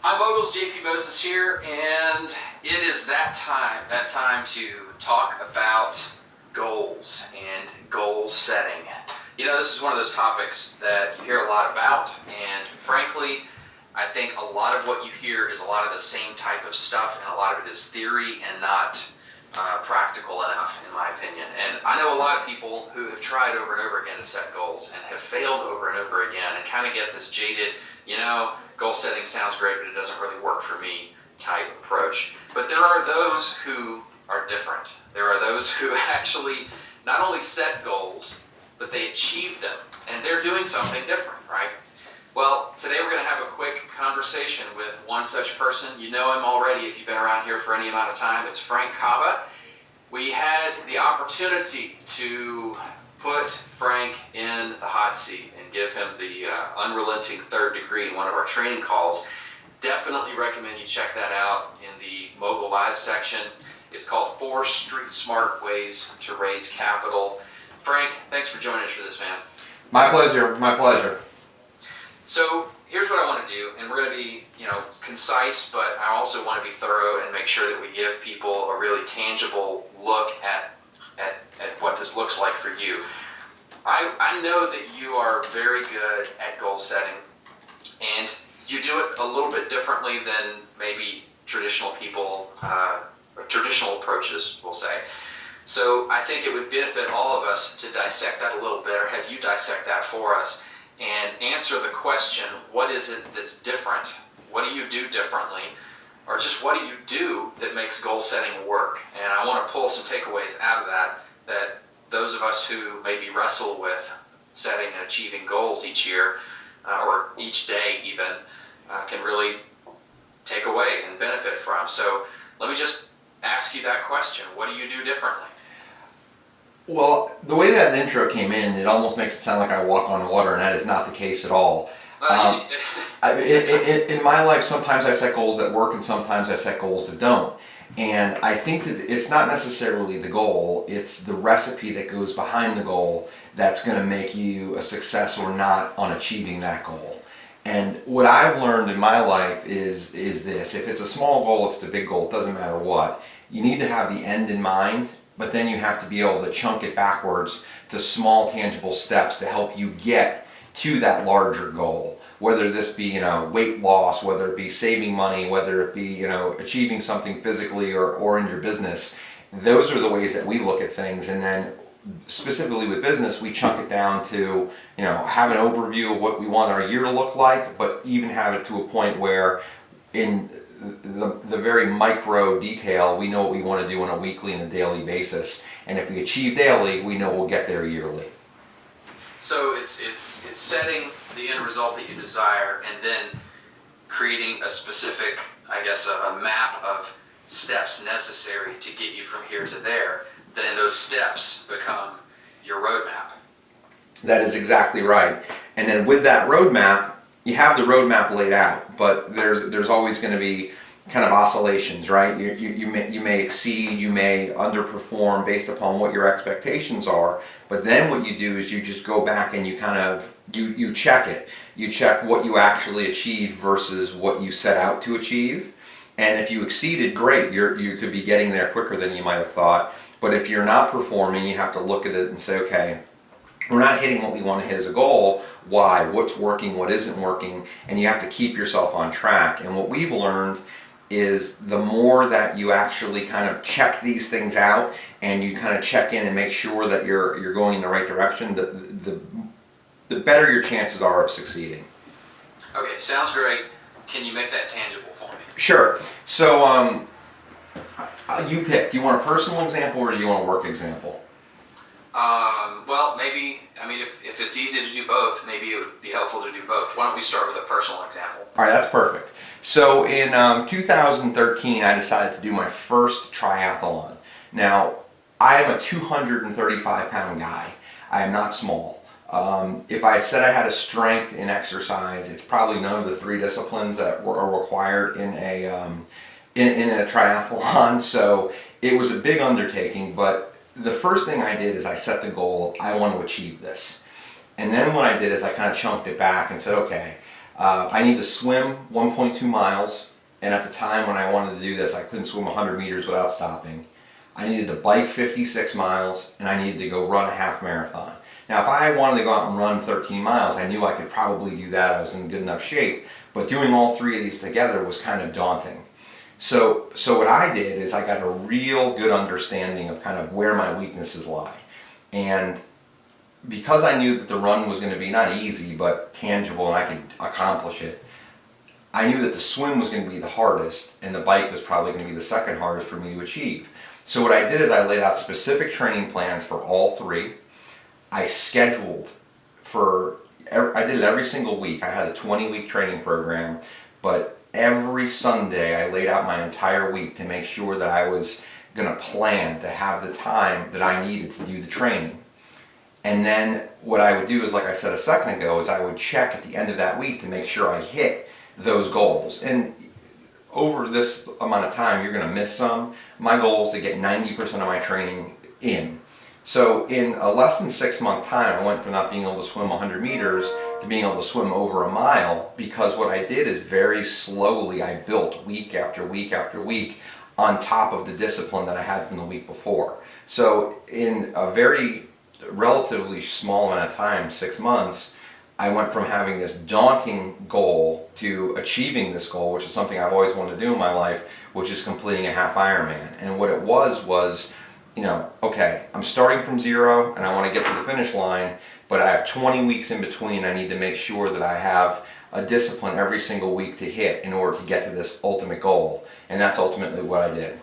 Hi, Moguls. JP Moses here, and it is that time to talk about goals and goal setting. You know, this is one of those topics that you hear a lot about, and frankly, I think a lot of what you hear is a lot of the same type of stuff, and a lot of it is theory and not practical enough, in my opinion. And I know a lot of people who have tried over and over again to set goals and have failed over and over again and kind of get this jaded, goal setting sounds great, but it doesn't really work for me type approach. But there are those who are different. There are those who actually not only set goals, but they achieve them. And they're doing something different, right? Well, today we're going to have a quick conversation with one such person. You know him already if you've been around here for any amount of time. It's Frank Cava. We had the opportunity to put Frank in the hot seat and give him the unrelenting third degree in one of our training calls. Definitely recommend you check that out in the Mogul Live section. It's called 4 Street Smart Ways to Raise Capital. Frank, thanks for joining us for this, man. My pleasure. My pleasure. So here's what I want to do, and we're going to be, concise, but I also want to be thorough and make sure that we give people a really tangible look at what this looks like for you. I know that you are very good at goal setting, and you do it a little bit differently than maybe traditional people, or traditional approaches, we'll say. So I think it would benefit all of us to dissect that a little bit, or have you dissect that for us, and answer the question, what is it that's different? What do you do differently? Or just what do you do that makes goal setting work? And I want to pull some takeaways out of that those of us who maybe wrestle with setting and achieving goals each year, or each day even, can really take away and benefit from. So let me just ask you that question. What do you do differently? Well, the way that intro came in, it almost makes it sound like I walk on water, and that is not the case at all. In my life, sometimes I set goals that work, and sometimes I set goals that don't. And I think that it's not necessarily the goal, it's the recipe that goes behind the goal that's going to make you a success or not on achieving that goal. And what I've learned in my life is this: if it's a small goal, if it's a big goal, it doesn't matter what. You need to have the end in mind, but then you have to be able to chunk it backwards to small tangible steps to help you get to that larger goal. Whether this be, weight loss, whether it be saving money, whether it be, achieving something physically or in your business. Those are the ways that we look at things. And then specifically with business, we chunk it down to, have an overview of what we want our year to look like, but even have it to a point where in the very micro detail, we know what we want to do on a weekly and a daily basis. And if we achieve daily, we know we'll get there yearly. So it's setting the end result that you desire, and then creating a specific, I guess, a map of steps necessary to get you from here to there. Then those steps become your roadmap. That is exactly right. And then with that roadmap, you have the roadmap laid out, but there's always going to be kind of oscillations, right? You may exceed, you may underperform based upon what your expectations are, but then what you do is you just go back and you kind of you check it. You check what you actually achieved versus what you set out to achieve. And if you exceeded, great, you could be getting there quicker than you might have thought. But if you're not performing, you have to look at it and say, okay, we're not hitting what we want to hit as a goal. Why? What's working? What isn't working? And you have to keep yourself on track. And what we've learned is the more that you actually kind of check these things out and you kind of check in and make sure that you're going in the right direction, the better your chances are of succeeding. Okay, sounds great. Can you make that tangible for me? Sure. So you pick. Do you want a personal example or do you want a work example? Well, maybe, if it's easy to do both, maybe it would be helpful to do both. Why don't we start with a personal example? All right, that's perfect. So in 2013, I decided to do my first triathlon. Now, I am a 235-pound guy. I am not small. If I said I had a strength in exercise, it's probably none of the 3 disciplines that are required in a triathlon. So it was a big undertaking, but the first thing I did is I set the goal, I want to achieve this. And then what I did is I kind of chunked it back and said, okay, I need to swim 1.2 miles, and at the time when I wanted to do this, I couldn't swim 100 meters without stopping. I needed to bike 56 miles, and I needed to go run a half marathon. Now, if I wanted to go out and run 13 miles, I knew I could probably do that. I was in good enough shape, but doing all three of these together was kind of daunting. So what I did is I got a real good understanding of kind of where my weaknesses lie. And because I knew that the run was going to be not easy, but tangible and I could accomplish it, I knew that the swim was going to be the hardest and the bike was probably going to be the second hardest for me to achieve. So what I did is I laid out specific training plans for all three. I scheduled I did it every single week. I had a 20-week training program, but every Sunday I laid out my entire week to make sure that I was going to plan to have the time that I needed to do the training. And then what I would do is, like I said a second ago, is I would check at the end of that week to make sure I hit those goals. And over this amount of time, you're going to miss some. My goal is to get 90% of my training in. So in a less than 6 month time, I went from not being able to swim 100 meters to being able to swim over a mile, because what I did is very slowly I built week after week after week on top of the discipline that I had from the week before. So in a very relatively small amount of time, 6 months, I went from having this daunting goal to achieving this goal, which is something I've always wanted to do in my life, which is completing a half Ironman. And what it was, okay, I'm starting from zero and I want to get to the finish line, but I have 20 weeks in between. I need to make sure that I have a discipline every single week to hit in order to get to this ultimate goal. And that's ultimately what I did.